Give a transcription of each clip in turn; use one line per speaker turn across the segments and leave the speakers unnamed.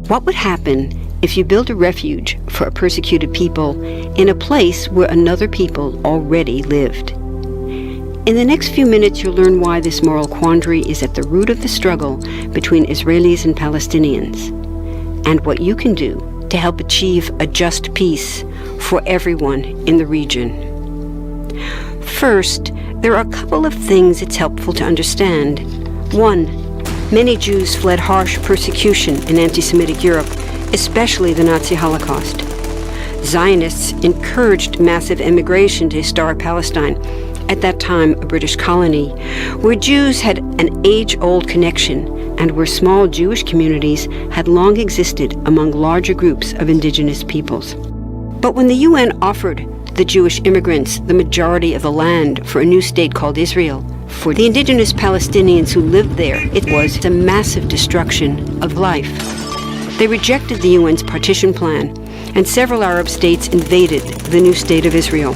What would happen if you built a refuge for a persecuted people in a place where another people already lived? In the next few minutes, you'll learn why this moral quandary is at the root of the struggle between Israelis and Palestinians, and what you can do to help achieve a just peace for everyone in the region. First, there are a couple of things it's helpful to understand. One, many Jews fled harsh persecution in anti-Semitic Europe, especially the Nazi Holocaust. Zionists encouraged massive immigration to historic Palestine, at that time a British colony, where Jews had an age-old connection and where small Jewish communities had long existed among larger groups of indigenous peoples. But when the UN offered the Jewish immigrants the majority of the land for a new state called Israel, for the indigenous Palestinians who lived there, it was a massive destruction of life. They rejected the UN's partition plan, and several Arab states invaded the new state of Israel.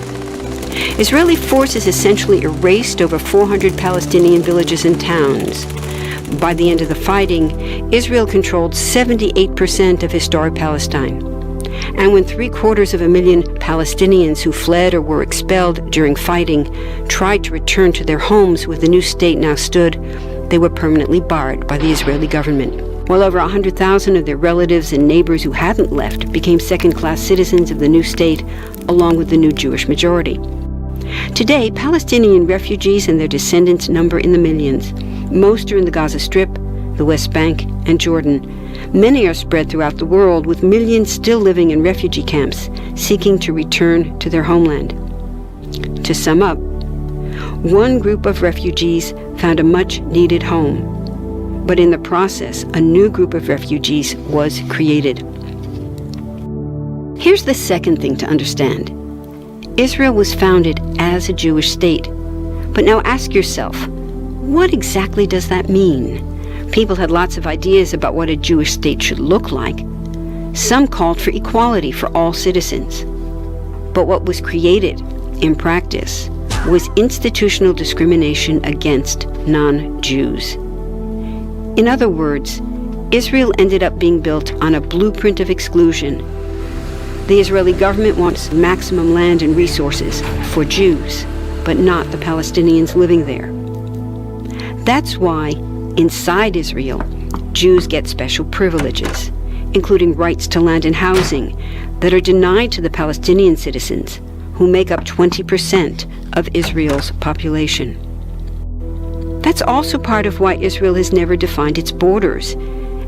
Israeli forces essentially erased over 400 Palestinian villages and towns. By the end of the fighting, Israel controlled 78% of historic Palestine. And when 750,000 Palestinians who fled or were expelled during fighting tried to return to their homes where the new state now stood, they were permanently barred by the Israeli government. While over 100,000 of their relatives and neighbors who hadn't left became second-class citizens of the new state, along with the new Jewish majority. Today, Palestinian refugees and their descendants number in the millions. Most are in the Gaza Strip, the West Bank, and Jordan. Many are spread throughout the world, with millions still living in refugee camps, seeking to return to their homeland. To sum up, one group of refugees found a much-needed home, but in the process, a new group of refugees was created. Here's the second thing to understand. Israel was founded as a Jewish state. But now ask yourself, what exactly does that mean? People had lots of ideas about what a Jewish state should look like. Some called for equality for all citizens. But what was created, in practice, was institutional discrimination against non-Jews. In other words, Israel ended up being built on a blueprint of exclusion. The Israeli government wants maximum land and resources for Jews, but not the Palestinians living there. That's why, inside Israel, Jews get special privileges, including rights to land and housing, that are denied to the Palestinian citizens, who make up 20% of Israel's population. That's also part of why Israel has never defined its borders.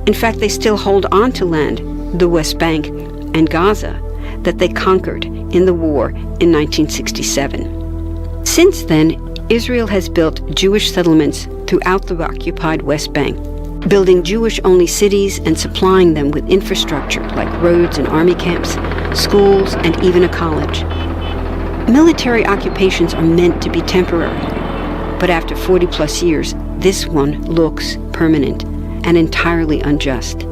In fact, they still hold on to land, the West Bank and Gaza, that they conquered in the war in 1967. Since then, Israel has built Jewish settlements throughout the occupied West Bank, building Jewish-only cities and supplying them with infrastructure like roads and army camps, schools, and even a college. Military occupations are meant to be temporary, but after 40-plus years, this one looks permanent and entirely unjust.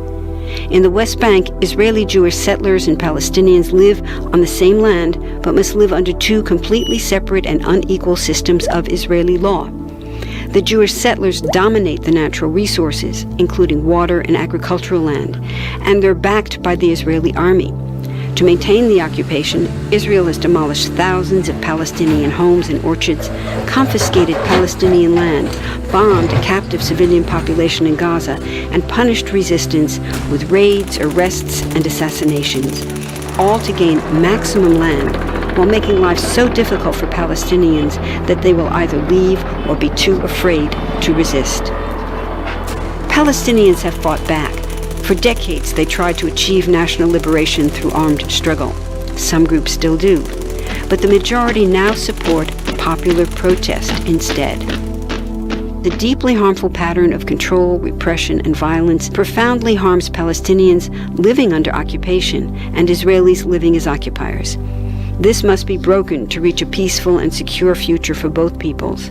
In the West Bank, Israeli Jewish settlers and Palestinians live on the same land, but must live under two completely separate and unequal systems of Israeli law. The Jewish settlers dominate the natural resources, including water and agricultural land, and they're backed by the Israeli army. To maintain the occupation, Israel has demolished thousands of Palestinian homes and orchards, confiscated Palestinian land, bombed a captive civilian population in Gaza, and punished resistance with raids, arrests, and assassinations, all to gain maximum land, while making life so difficult for Palestinians that they will either leave or be too afraid to resist. Palestinians have fought back. For decades, they tried to achieve national liberation through armed struggle. Some groups still do, but the majority now support popular protest instead. The deeply harmful pattern of control, repression, and violence profoundly harms Palestinians living under occupation and Israelis living as occupiers. This must be broken to reach a peaceful and secure future for both peoples.